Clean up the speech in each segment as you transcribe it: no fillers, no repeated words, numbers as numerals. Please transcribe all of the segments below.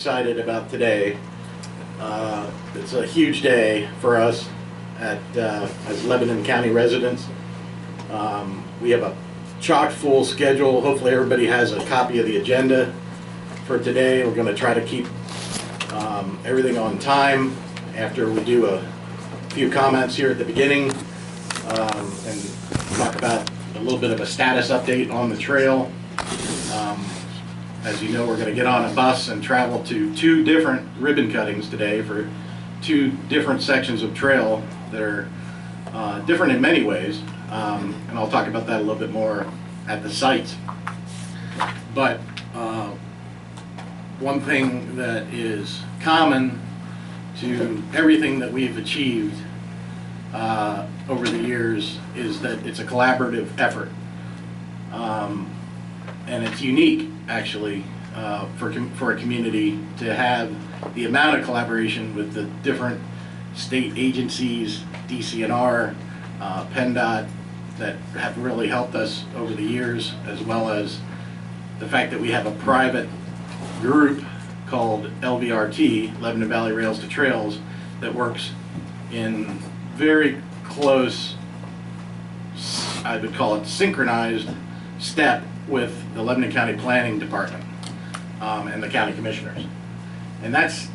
Excited about today. It's a huge day for us as Lebanon County residents. We have a chock full schedule. Hopefully everybody has a copy of the agenda for today. We're going to try to keep everything on time after we do a few comments here at the beginning and talk about a little bit of a status update on the trail. As you know, we're going to get on a bus and travel to two different ribbon cuttings today for two different sections of trail that are different in many ways, and I'll talk about that a little bit more at the sites. But one thing that is common to everything that we've achieved over the years is that it's a collaborative effort, and it's unique actually for a community to have the amount of collaboration with the different state agencies, DCNR, PennDOT, that have really helped us over the years, as well as the fact that we have a private group called LVRT, Lebanon Valley Rails to Trails, that works in very close, I would call it synchronized step with the Lebanon County Planning Department and the county commissioners. And that's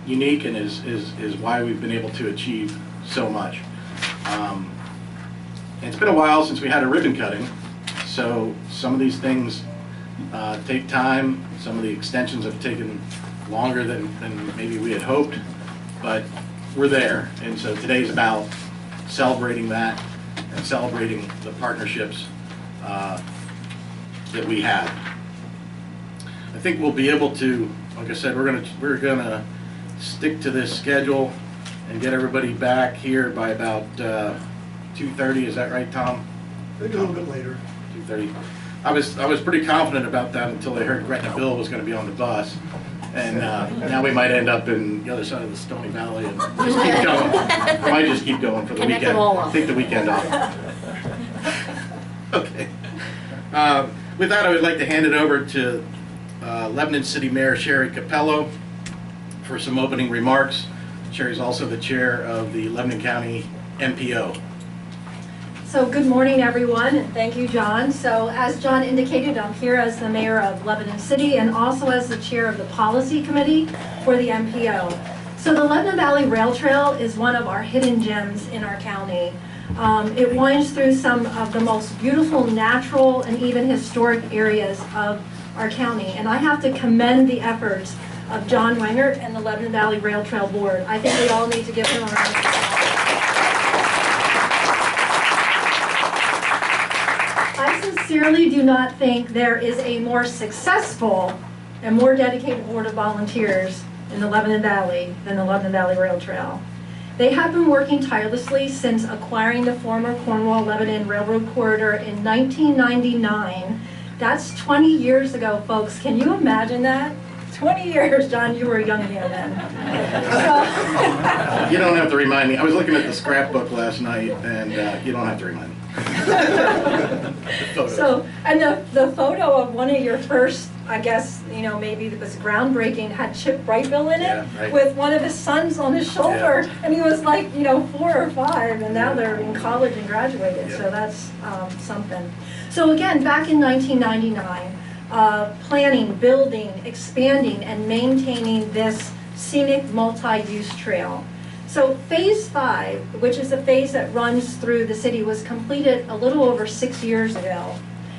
unique and is why we've been able to achieve so much. And it's been a while since we had a ribbon cutting, so some of these things take time. Some of the extensions have taken longer than maybe we had hoped, but we're there. And so today's about celebrating that and celebrating the partnerships that we have. I think we'll be able to, like I said, we're gonna stick to this schedule and get everybody back here by about 2:30. Is that right, Tom? I think a little bit later. 2:30. I was pretty confident about that until I heard Gretna Bill was going to be on the bus, and now we might end up in the other side of the Stony Valley and just keep going. We might just keep going for the weekend. Take the weekend off. Okay. With that, I would like to hand it over to Lebanon City Mayor Sherry Capello for some opening remarks. Sherry's also the chair of the Lebanon County MPO. So good morning, everyone, and thank you, John. So as John indicated, I'm here as the mayor of Lebanon City and also as the chair of the policy committee for the MPO. So the Lebanon Valley Rail Trail is one of our hidden gems in our county. It winds through some of the most beautiful natural and even historic areas of our county. And I have to commend the efforts of John Wengert and the Lebanon Valley Rail Trail Board. I think we all need to give him a round of applause. I sincerely do not think there is a more successful and more dedicated board of volunteers in the Lebanon Valley than the Lebanon Valley Rail Trail. They have been working tirelessly since acquiring the former Cornwall-Lebanon Railroad Corridor in 1999. That's 20 years ago, folks. Can you imagine that? 20 years, John, you were a young man then. You don't have to remind me. I was looking at the scrapbook last night, and you don't have to remind me. So, and the photo of one of your first, I guess, maybe it was groundbreaking, had Chip Brightville in it, yeah, right. with one of his sons on his shoulder, yeah. And he was like, 4 or 5, and now they're in college and graduated, yeah. So that's something. So again, back in 1999, planning, building, expanding, and maintaining this scenic multi-use trail. So phase 5, which is the phase that runs through the city, was completed a little over 6 years ago.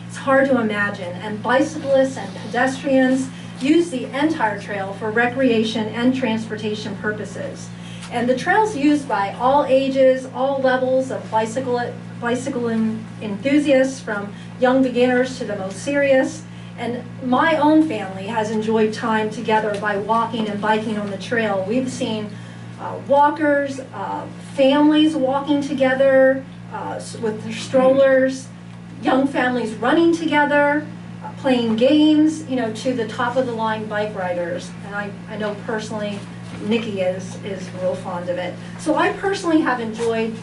It's hard to imagine, and bicyclists and pedestrians use the entire trail for recreation and transportation purposes. And the trail's used by all ages, all levels of bicycle enthusiasts, from young beginners to the most serious. And my own family has enjoyed time together by walking and biking on the trail. We've seen walkers, families walking together with their strollers, young families running together, playing games, to the top of the line bike riders. And I know personally Nikki is real fond of it. So I personally have enjoyed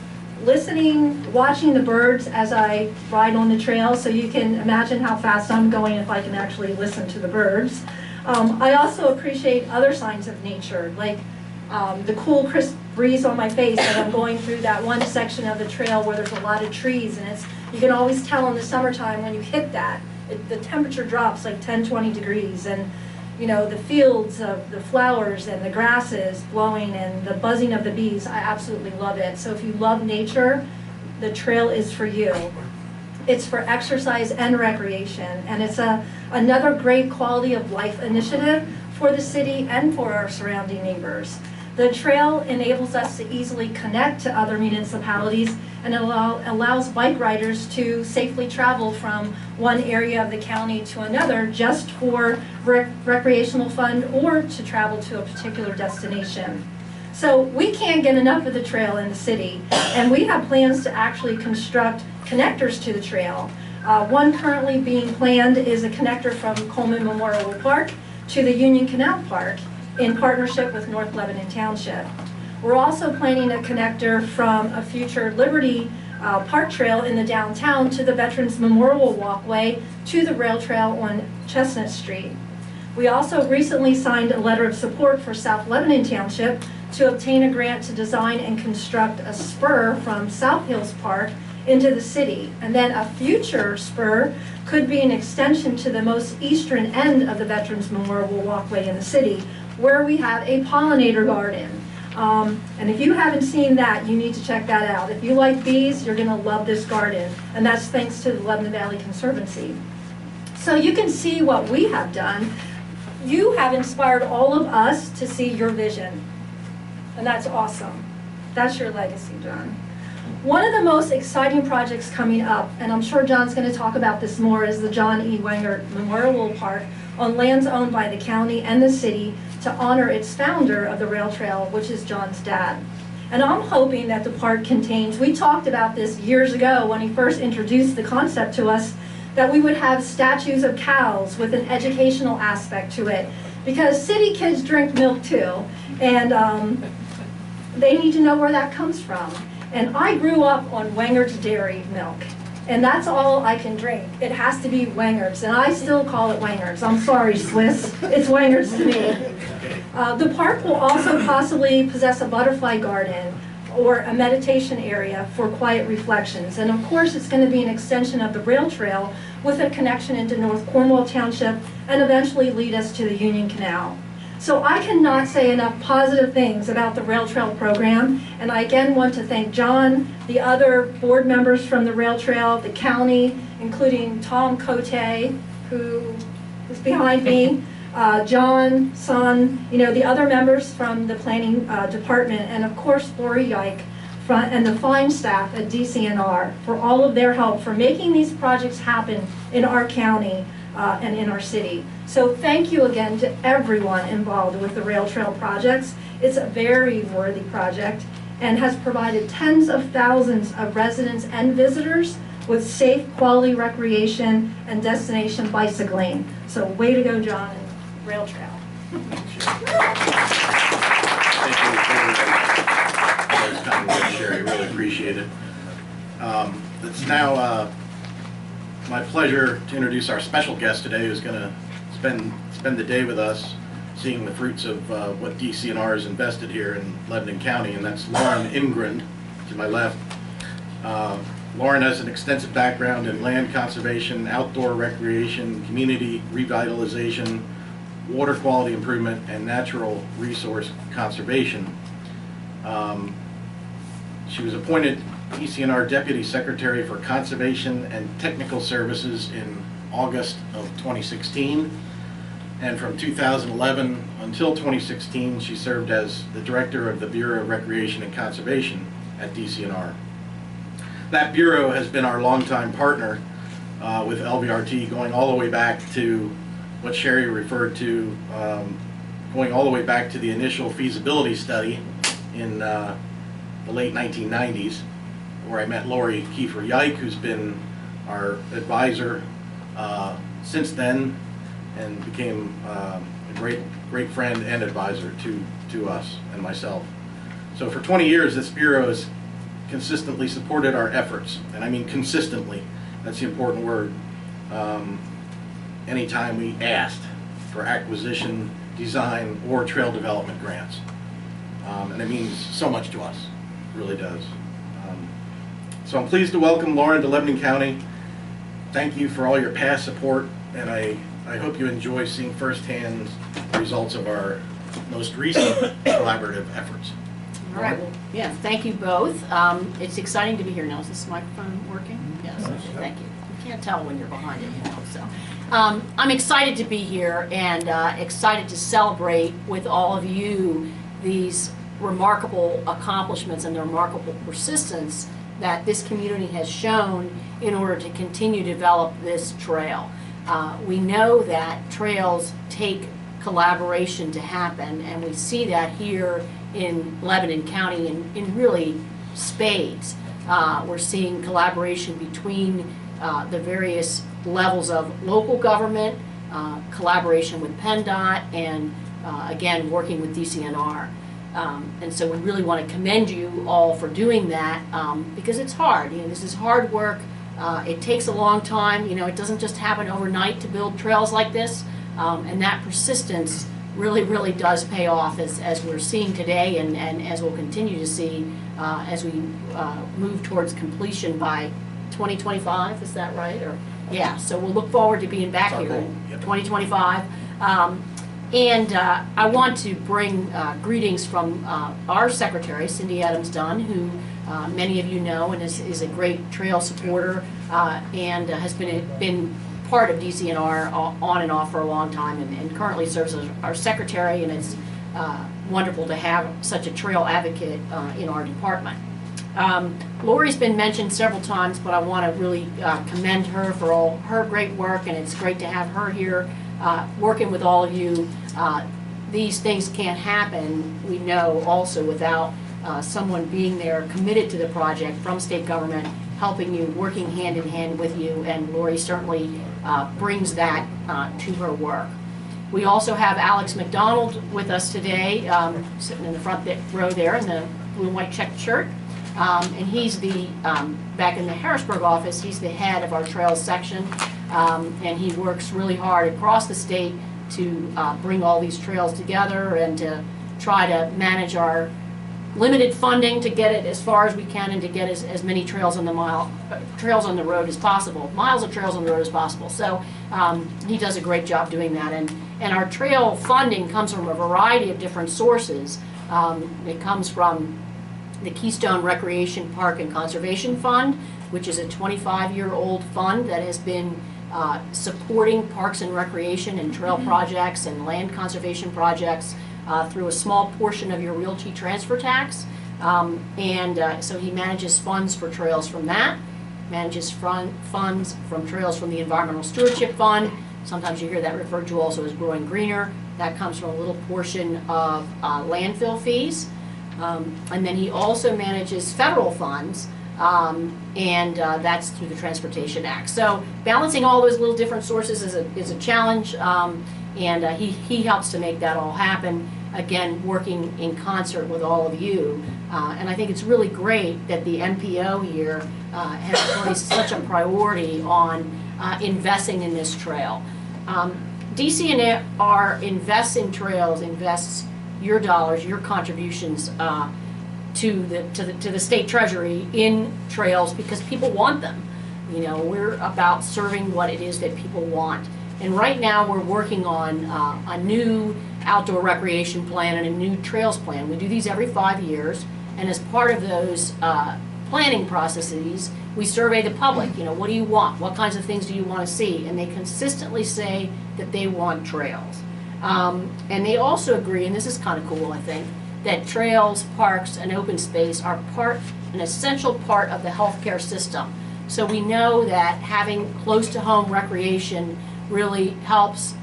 listening, watching the birds as I ride on the trail, so you can imagine how fast I'm going if I can actually listen to the birds. I also appreciate other signs of nature, like the cool, crisp breeze on my face as I'm going through that one section of the trail where there's a lot of trees, and you can always tell in the summertime when you hit that, the temperature drops like 10, 20 degrees, and you know, the fields of the flowers and the grasses blowing and the buzzing of the bees, I absolutely love it. So if you love nature, the trail is for you. It's for exercise and recreation, and it's another great quality of life initiative for the city and for our surrounding neighbors. The trail enables us to easily connect to other municipalities, and it allows bike riders to safely travel from one area of the county to another just for recreational fun or to travel to a particular destination. So we can't get enough of the trail in the city, and we have plans to actually construct connectors to the trail. One currently being planned is a connector from Coleman Memorial Park to the Union Canal Park in partnership with North Lebanon Township. We're also planning a connector from a future Liberty Park Trail in the downtown to the Veterans Memorial Walkway to the rail trail on Chestnut Street. We also recently signed a letter of support for South Lebanon Township to obtain a grant to design and construct a spur from South Hills Park into the city. And then a future spur could be an extension to the most eastern end of the Veterans Memorial Walkway in the city, where we have a pollinator garden. And if you haven't seen that, you need to check that out. If you like bees, you're gonna love this garden. And that's thanks to the Lebanon Valley Conservancy. So you can see what we have done. You have inspired all of us to see your vision. And that's awesome. That's your legacy, John. One of the most exciting projects coming up, and I'm sure John's going to talk about this more, is the John E. Wengert Memorial Park on lands owned by the county and the city to honor its founder of the rail trail, which is John's dad. And I'm hoping that the park contains, we talked about this years ago when he first introduced the concept to us, that we would have statues of cows with an educational aspect to it, because city kids drink milk too, and they need to know where that comes from. And I grew up on Wengert's dairy milk, and that's all I can drink. It has to be Wengert's, and I still call it Wengert's. I'm sorry, Swiss. It's Wengert's to me. The park will also possibly possess a butterfly garden or a meditation area for quiet reflections. And of course, it's going to be an extension of the rail trail with a connection into North Cornwall Township and eventually lead us to the Union Canal. So I cannot say enough positive things about the rail trail program, and I again want to thank John, the other board members from the rail trail, the county, including Tom Kotay, who is behind me, John, Son, you know, the other members from the planning department, and of course Lori Yike and the fine staff at DCNR for all of their help for making these projects happen in our county and in our city. So thank you again to everyone involved with the rail trail projects. It's a very worthy project and has provided tens of thousands of residents and visitors with safe, quality recreation and destination bicycling. So way to go, John, and rail trail. Thank you for those kind words, Sherry. Really appreciate it. It's now my pleasure to introduce our special guest today, who's going to spend the day with us, seeing the fruits of what DCNR has invested here in Lebanon County, and that's Lauren Ingrid to my left. Lauren has an extensive background in land conservation, outdoor recreation, community revitalization, water quality improvement, and natural resource conservation. She was appointed DCNR Deputy Secretary for Conservation and Technical Services in August of 2016. And from 2011 until 2016, she served as the Director of the Bureau of Recreation and Conservation at DCNR. That bureau has been our longtime partner with LVRT, going all the way back to what Sherry referred to, going all the way back to the initial feasibility study in the late 1990s, where I met Lori Kiefer Yike, who's been our advisor since then, and became a great friend and advisor to us and myself. So for 20 years, this bureau has consistently supported our efforts, and I mean consistently. That's the important word. Anytime we asked, for acquisition, design, or trail development grants. And it means so much to us, it really does. So I'm pleased to welcome Lauren to Lebanon County. Thank you for all your past support, and I hope you enjoy seeing firsthand the results of our most recent collaborative efforts. All right, well, yeah, thank you both. It's exciting to be here now. Is this microphone working? Yes, thank you. You can't tell when you're behind it, you know, so. I'm excited to be here and excited to celebrate with all of you these remarkable accomplishments and the remarkable persistence that this community has shown in order to continue to develop this trail. We know that trails take collaboration to happen, and we see that here in Lebanon County in really spades. We're seeing collaboration between the various levels of local government, collaboration with PennDOT, and again, working with DCNR. And so we really want to commend you all for doing that because it's hard. You know, this is hard work. It takes a long time. You know, it doesn't just happen overnight to build trails like this. And that persistence really does pay off as we're seeing today and as we'll continue to see as we move towards completion by 2025. Is that right? Or yeah. So we'll look forward to being back here in 2025. And I want to bring greetings from our secretary, Cindy Adams-Dunn, who many of you know and is a great trail supporter and has been part of DCNR on and off for a long time and currently serves as our secretary, and it's wonderful to have such a trail advocate in our department. Lori's been mentioned several times, but I want to really commend her for all her great work, and it's great to have her here working with all of you. These things can't happen, we know, also without someone being there committed to the project from state government, helping you, working hand in hand with you, and Lori certainly brings that to her work. We also have Alex Mcdonald with us today, sitting in the front row there in the blue and white checked shirt. And he's the, back in the Harrisburg office, he's the head of our Trails section, and he works really hard across the state to bring all these trails together and to try to manage our limited funding to get it as far as we can and to get as many trails on the road as possible, miles of trails on the road as possible. So he does a great job doing that, and our trail funding comes from a variety of different sources. It comes from the Keystone Recreation Park and Conservation Fund, which is a 25-year-old fund that has been supporting parks and recreation and trail projects and land conservation projects through a small portion of your realty transfer tax. So he manages funds for trails from that, manages funds from trails from the Environmental Stewardship Fund. Sometimes you hear that referred to also as Growing Greener. That comes from a little portion of landfill fees. And then he also manages federal funds, and that's through the Transportation Act. So balancing all those little different sources is a challenge, and he helps to make that all happen, again, working in concert with all of you. And I think it's really great that the MPO here has placed such a priority on investing in this trail. DCNR invests in trails, invests your dollars, your contributions to the state treasury in trails because people want them. You know, we're about serving what it is that people want. And right now we're working on a new outdoor recreation plan and a new trails plan. We do these every 5 years, and as part of those planning processes, we survey the public. You know, what do you want? What kinds of things do you want to see? And they consistently say that they want trails. And they also agree, and this is kind of cool, I think, that trails, parks, and open space are an essential part of the healthcare system. So we know that having close to home recreation really helps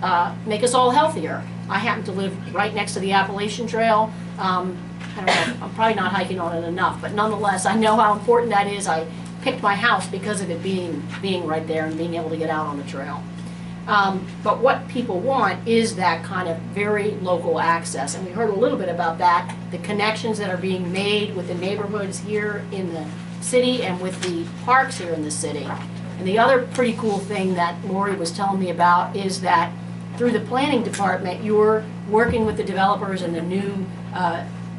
make us all healthier. I happen to live right next to the Appalachian Trail. I don't know, I'm probably not hiking on it enough, but nonetheless, I know how important that is. I picked my house because of it being right there and being able to get out on the trail. But what people want is that kind of very local access, and we heard a little bit about that, the connections that are being made with the neighborhoods here in the city and with the parks here in the city. And the other pretty cool thing that Lori was telling me about is that through the planning department, you're working with the developers and the new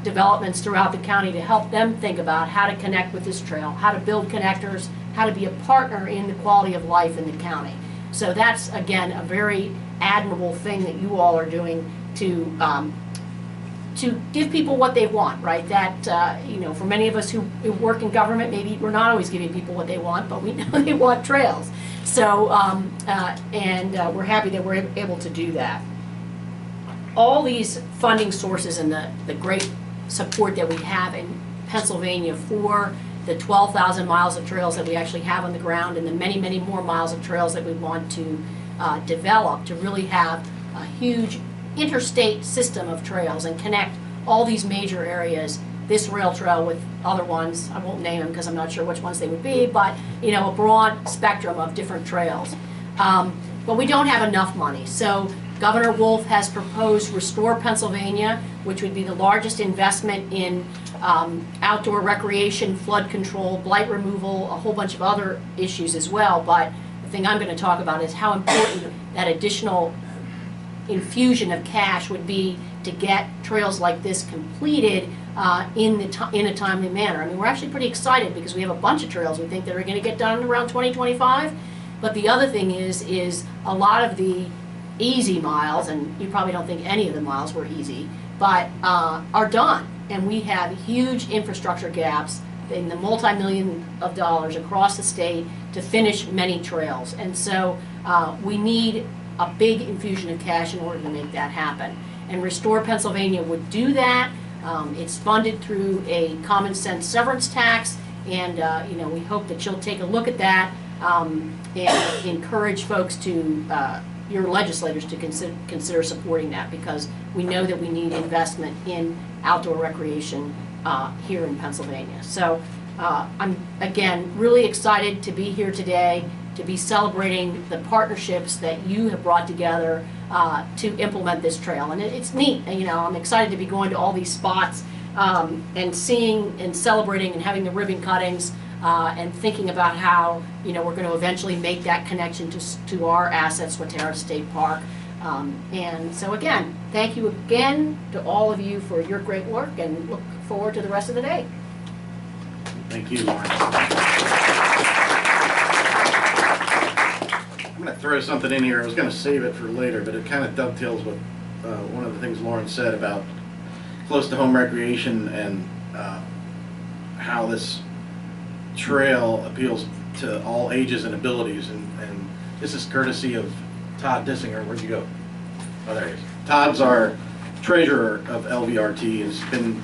developments throughout the county to help them think about how to connect with this trail, how to build connectors, how to be a partner in the quality of life in the county. So that's, again, a very admirable thing that you all are doing to give people what they want, right? That, you know, for many of us who work in government, maybe we're not always giving people what they want, but we know they want trails. So, we're happy that we're able to do that. All these funding sources and the great support that we have in Pennsylvania for the 12,000 miles of trails that we actually have on the ground and the many, many more miles of trails that we want to develop to really have a huge interstate system of trails and connect all these major areas, this rail trail with other ones. I won't name them because I'm not sure which ones they would be, but you know, a broad spectrum of different trails. But we don't have enough money. So Governor Wolf has proposed Restore Pennsylvania, which would be the largest investment in outdoor recreation, flood control, blight removal, a whole bunch of other issues as well. But the thing I'm going to talk about is how important that additional infusion of cash would be to get trails like this completed in a timely manner. I mean, we're actually pretty excited because we have a bunch of trails we think that are going to get done around 2025. But the other thing is a lot of the easy miles, and you probably don't think any of the miles were easy, but are done. And we have huge infrastructure gaps in the multi-million of dollars across the state to finish many trails. And so we need a big infusion of cash in order to make that happen. And Restore Pennsylvania would do that. It's funded through a common sense severance tax, and you know, we hope that you'll take a look at that and encourage folks to your legislators to consider supporting that, because we know that we need investment in outdoor recreation here in Pennsylvania. So I'm, again, really excited to be here today, to be celebrating the partnerships that you have brought together to implement this trail. And it's neat, you know, I'm excited to be going to all these spots and seeing and celebrating and having the ribbon cuttings and thinking about how, you know, we're going to eventually make that connection to our assets, Waterra State Park. And so again, thank you again to all of you for your great work, and look forward to the rest of the day. Thank you, Lauren. I'm going to throw something in here. I was going to save it for later, but it kind of dovetails with one of the things Lauren said about close to home recreation and how this trail appeals to all ages and abilities, and this is courtesy of Todd Dissinger. Where'd you go? Oh, there he is. Todd's our treasurer of LVRT, has been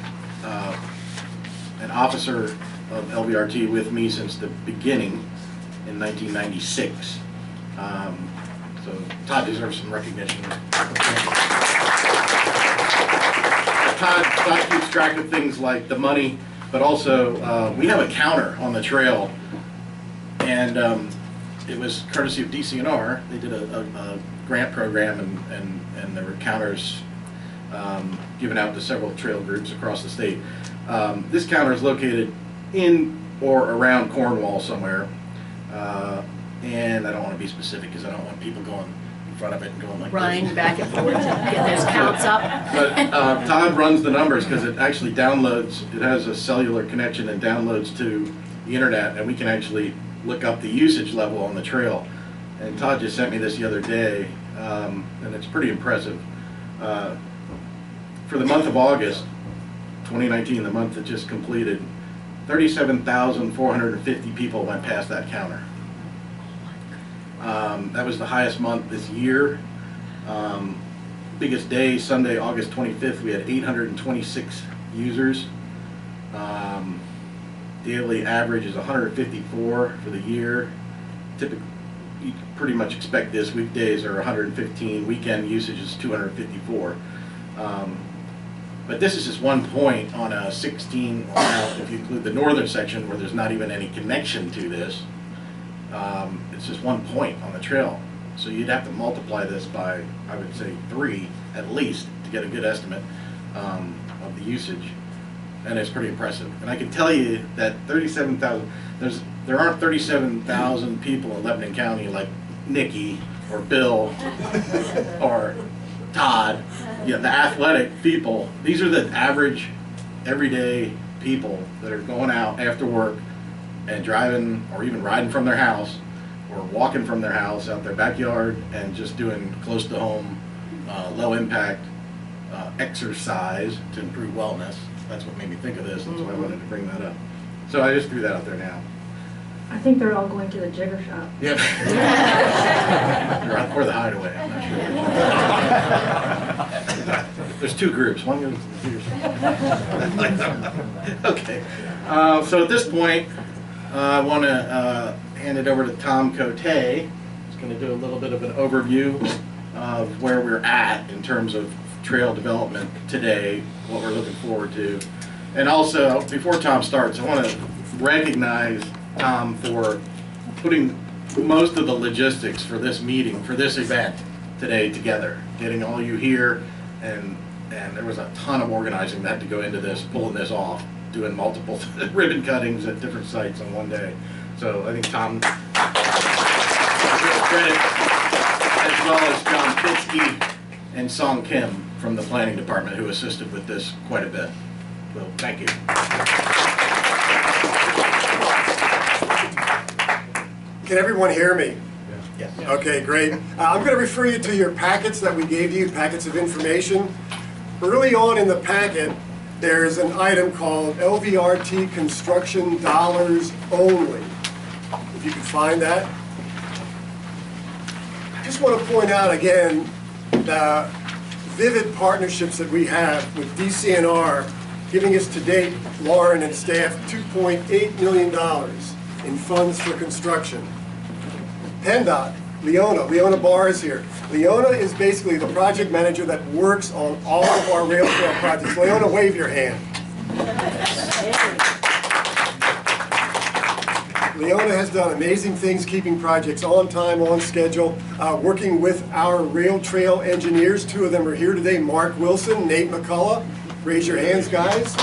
an officer of LVRT with me since the beginning in 1996. So Todd deserves some recognition. Todd keeps track of things like the money, but also we have a counter on the trail, and it was courtesy of DCNR. They did a grant program, and there were counters given out to several trail groups across the state. This counter is located in or around Cornwall somewhere, and I don't want to be specific because I don't want people going in front of it and going like Running this. back and forth to get those counts up. But Todd runs the numbers because it actually downloads, it has a cellular connection and downloads to the internet, and we can actually look up the usage level on the trail. And Todd just sent me this the other day, and it's pretty impressive. For the month of August 2019, the month that just completed, 37,450 people went past that counter. That was the highest month this year. Biggest day, Sunday, August 25th, we had 826 users. Daily average is 154 for the year. Typically, you pretty much expect this. Weekdays are 115, weekend usage is 254. But this is just one point on a 16, well, if you include the northern section where there's not even any connection to this. It's just one point on the trail. So you'd have to multiply this by, I would say, 3 at least to get a good estimate of the usage. And it's pretty impressive. And I can tell you that 37,000, there aren't 37,000 people in Lebanon County like Nikki or Bill or Todd, the athletic people, these are the average, everyday people that are going out after work and driving or even riding from their house or walking from their house out their backyard and just doing close to home, low impact exercise to improve wellness. That's what made me think of this. That's why I wanted to bring that up. So I just threw that out there now. I think they're all going to the Jigger Shop. Yep. Or the Hideaway, I'm not sure. There's two groups. One goes to the Jigger Shop. Okay. So at this point, I want to hand it over to Tom Kotay. He's going to do a little bit of an overview of where we're at in terms of trail development today, what we're looking forward to. And also, before Tom starts, I want to recognize Tom for putting most of the logistics for this meeting, for this event today together, getting all you here, and there was a ton of organizing that had to go into this, pulling this off, doing multiple ribbon cuttings at different sites on one day. So I think Tom deserves credit, as well as John Pitsky and Song Kim from the planning department, who assisted with this quite a bit. So thank you. Can everyone hear me? Yes. Okay, great. I'm going to refer you to your packets that we gave you, packets of information. Early on in the packet, there's an item called LVRT construction dollars only. If you can find that. I just want to point out again the vivid partnerships that we have with DCNR, giving us to date, Lauren and staff, $2.8 million in funds for construction. PennDOT, Leona Barr is here. Leona is basically the project manager that works on all of our rail trail projects. Leona, wave your hand. Leona has done amazing things keeping projects on time, on schedule, working with our rail trail engineers. Two of them are here today, Mark Wilson, Nate McCullough. Raise your hands, guys.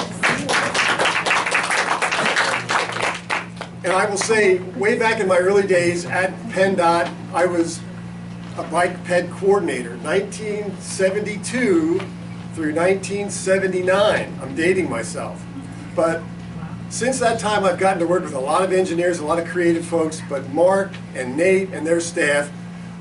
And I will say, way back in my early days at PennDOT, I was a bike ped coordinator, 1972 through 1979. I'm dating myself. But since that time, I've gotten to work with a lot of engineers, a lot of creative folks, but Mark and Nate and their staff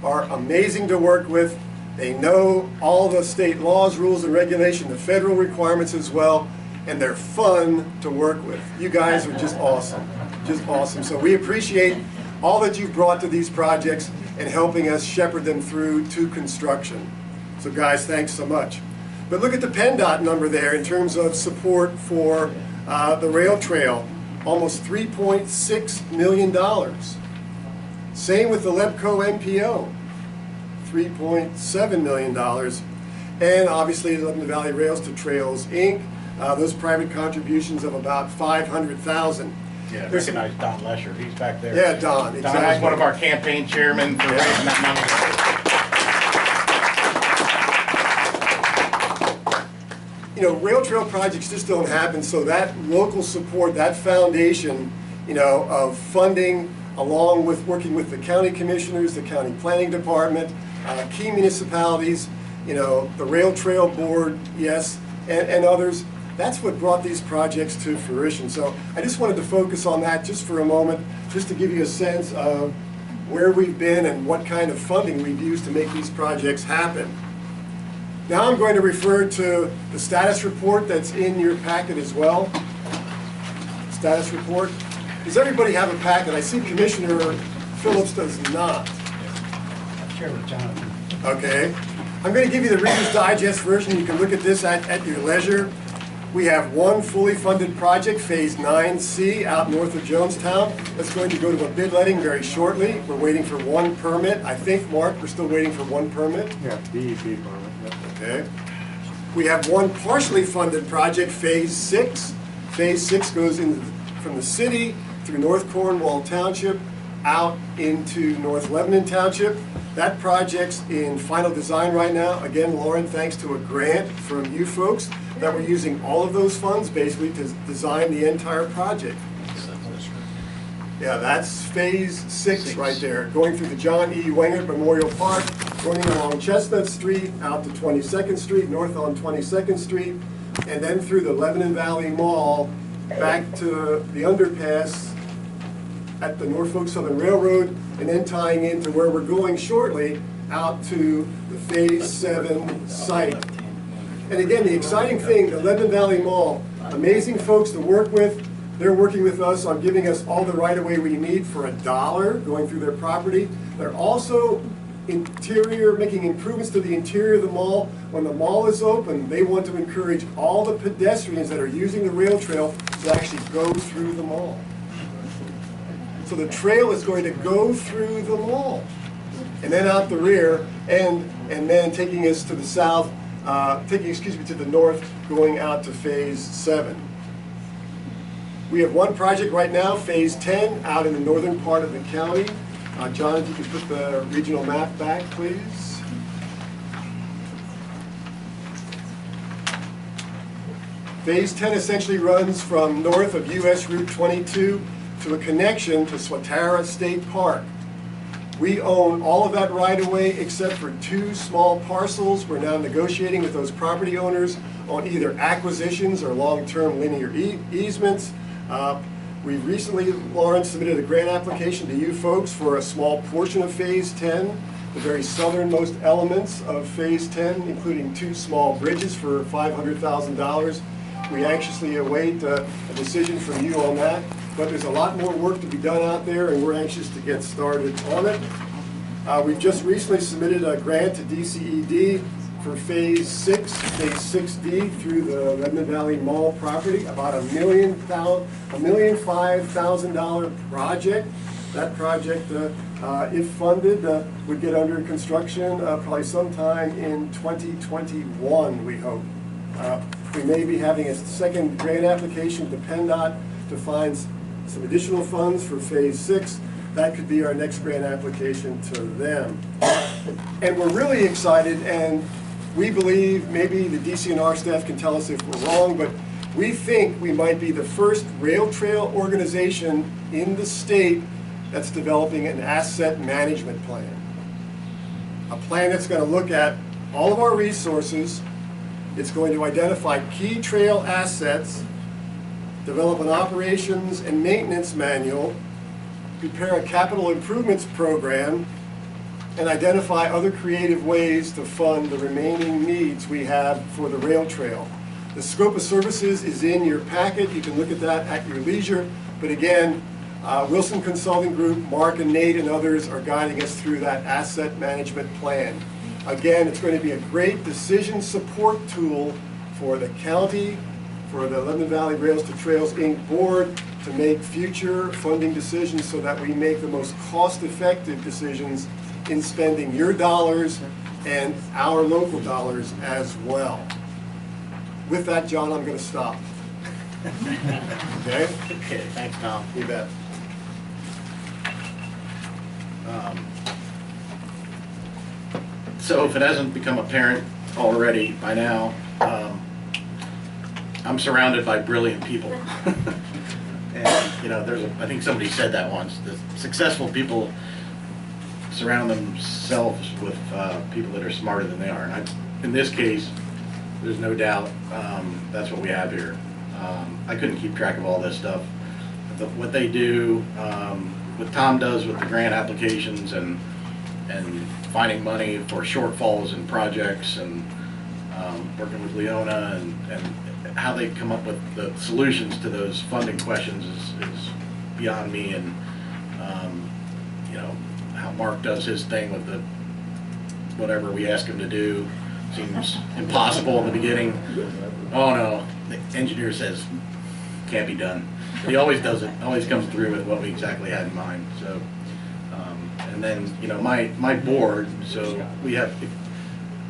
are amazing to work with. They know all the state laws, rules, and regulation, the federal requirements as well, and they're fun to work with. You guys are just awesome. Just awesome. So we appreciate all that you've brought to these projects and helping us shepherd them through to construction. So guys, thanks so much. But look at the PennDOT number there in terms of support for the rail trail, almost $3.6 million. Same with the Lebco MPO, $3.7 million. And obviously Lebanon Valley Rails to Trails, Inc., those private contributions of about $500,000. Yeah, recognize Don Lesher. He's back there. Yeah, Don, exactly. Don was one of our campaign chairmen for raising that money. You know, rail trail projects just don't happen, so that local support, that foundation, you know, of funding, along with working with the county commissioners, the county planning department, key municipalities, you know, the rail trail board, yes, and others. That's what brought these projects to fruition. So I just wanted to focus on that just for a moment, just to give you a sense of where we've been and what kind of funding we've used to make these projects happen. Now I'm going to refer to the status report that's in your packet as well. Status report. Does everybody have a packet? I see Commissioner Phillips does not. Chairman Jonathan. Okay. I'm going to give you the Reader's Digest version. You can look at this at your leisure. We have one fully funded project, Phase 9C, out north of Jonestown. That's going to go to a bid letting very shortly. We're waiting for one permit. I think, Mark, we're still waiting for one permit. Yeah, DEP permit. Yep. Okay. We have one partially funded project, Phase 6. Phase 6 goes in from the city through North Cornwall Township out into North Lebanon Township. That project's in final design right now. Again, Lauren, thanks to a grant from you folks that we're using all of those funds basically to design the entire project. Yeah, that's phase 6 Six. right there, going through the John E. Wengert Memorial Park, running along Chestnut Street, out to 22nd Street, north on 22nd Street, and then through the Lebanon Valley Mall, back to the underpass at the Norfolk Southern Railroad, and then tying into where we're going shortly, out to the phase 7 site. And again, the exciting thing, the Lebanon Valley Mall, amazing folks to work with. They're working with us on giving us all the right-of-way we need for $1 going through their property. They're also making improvements to the interior of the mall. When the mall is open, they want to encourage all the pedestrians that are using the rail trail to actually go through the mall. So the trail is going to go through the mall and then out the rear, and then taking us to the south, to the north, going out to phase 7. We have one project right now, phase 10, out in the northern part of the county. John, if you could put the regional map back, please. Phase 10 essentially runs from north of US Route 22 to a connection to Swatara State Park. We own all of that right-of-way except for 2 small parcels. We're now negotiating with those property owners on either acquisitions or long-term linear easements. We recently, Lauren, submitted a grant application to you folks for a small portion of Phase 10, the very southernmost elements of Phase 10, including 2 small bridges for $500,000. We anxiously await a decision from you on that, but there's a lot more work to be done out there, and we're anxious to get started on it. We've just recently submitted a grant to DCED for Phase 6, Phase 6D through the Lebanon Valley Mall property, about $1,005,000 project. That project, if funded, would get under construction probably sometime in 2021, we hope. We may be having a second grant application to PennDOT to find some additional funds for Phase 6. That could be our next grant application to them. And we're really excited, and we believe, maybe the DCNR staff can tell us if we're wrong, but we think we might be the first rail trail organization in the state that's developing an asset management plan. A plan that's going to look at all of our resources. It's going to identify key trail assets, develop an operations and maintenance manual, prepare a capital improvements program, and identify other creative ways to fund the remaining needs we have for the rail trail. The scope of services is in your packet. You can look at that at your leisure. But again, Wilson Consulting Group, Mark and Nate and others are guiding us through that asset management plan. Again, it's going to be a great decision support tool for the county, for the Lebanon Valley Rails to Trails Inc. board to make future funding decisions so that we make the most cost-effective decisions in spending your dollars and our local dollars as well. With that, John, I'm going to stop. Okay? Okay, thanks, Tom. You bet. So if it hasn't become apparent already by now, I'm surrounded by brilliant people. And, you know, I think somebody said that once, the successful people surround themselves with people that are smarter than they are. And in this case, there's no doubt that's what we have here. I couldn't keep track of all this stuff. What they do, what Tom does with the grant applications and finding money for shortfalls in projects, and working with Leona and how they come up with the solutions to those funding questions is beyond me. And you know, how Mark does his thing with the whatever we ask him to do seems impossible in the beginning. Oh no, the engineer says can't be done. He always does it, always comes through with what we exactly had in mind. So and then, you know, my board, so we have, I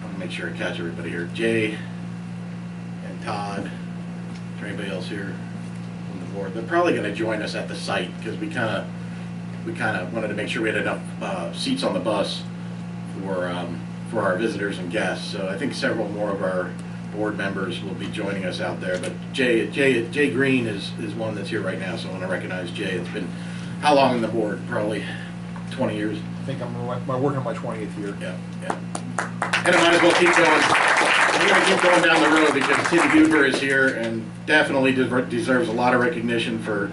want to make sure I catch everybody here, Jay and Todd, is there anybody else here on the board? They're probably going to join us at the site because we kind of wanted to make sure we had enough seats on the bus for our visitors and guests. So I think several more of our board members will be joining us out there. But Jay Green is one that's here right now, so I want to recognize Jay. It's been How long on the board? Probably 20 years. I think I'm working on my 20th year. Yeah, yeah. And I might as well keep going. I'm gonna keep going down the road because Tim Huber is here and definitely deserves a lot of recognition for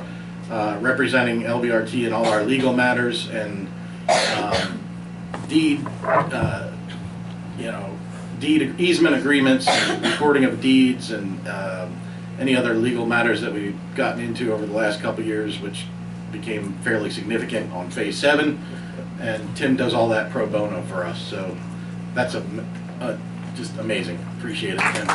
representing LBRT in all our legal matters and deed easement agreements, and recording of deeds, and any other legal matters that we've gotten into over the last couple of years, which became fairly significant on Phase 7. And Tim does all that pro bono for us, so that's just amazing. Appreciate it, Tim.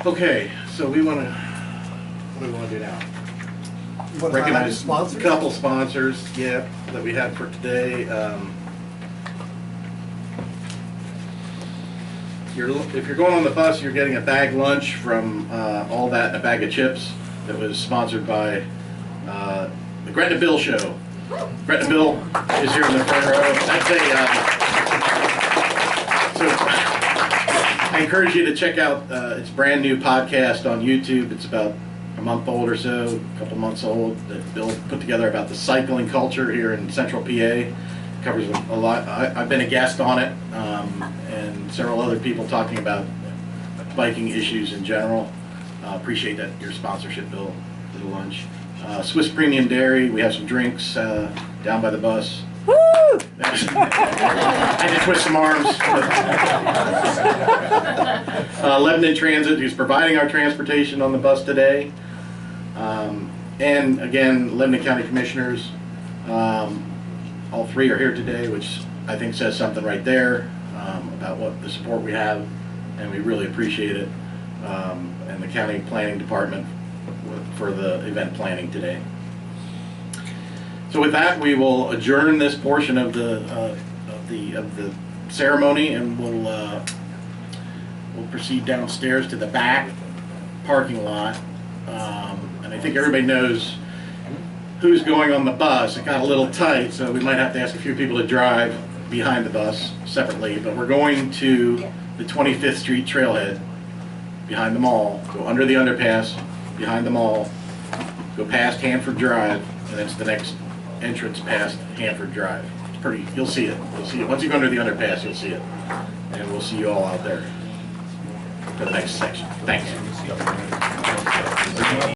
Okay, so what do we want to do now? Recognize sponsors? a couple sponsors, yeah, that we had for today. If you're going on the bus, you're getting a bag lunch from All That and a Bag of Chips that was sponsored by the Gretna Bill Show. Gretna Bill is here in the front row. So I encourage you to check out its brand new podcast on YouTube. It's about a month old or so, a couple months old, that Bill put together about the cycling culture here in central PA. Covers a lot. I've been a guest on it, and several other people talking about biking issues in general. Appreciate that, your sponsorship, Bill, for the lunch. Swiss Premium Dairy, we have some drinks down by the bus. Woo! I had to twist some arms. Lebanon Transit, who's providing our transportation on the bus today. And again, Lebanon County Commissioners. All three are here today, which I think says something right there about what the support we have, and we really appreciate it. And the County Planning Department for the event planning today. So with that, we will adjourn this portion of the ceremony, and we'll proceed downstairs to the back parking lot. And I think everybody knows who's going on the bus. It got a little tight, so we might have to ask a few people to drive behind the bus separately. But we're going to the 25th Street Trailhead behind the mall, go under the underpass, behind the mall, go past Hanford Drive, and that's the next entrance past Hanford Drive. It's pretty, you'll see it. You'll see it. Once you go under the underpass, you'll see it. And we'll see you all out there for the next section. Thanks.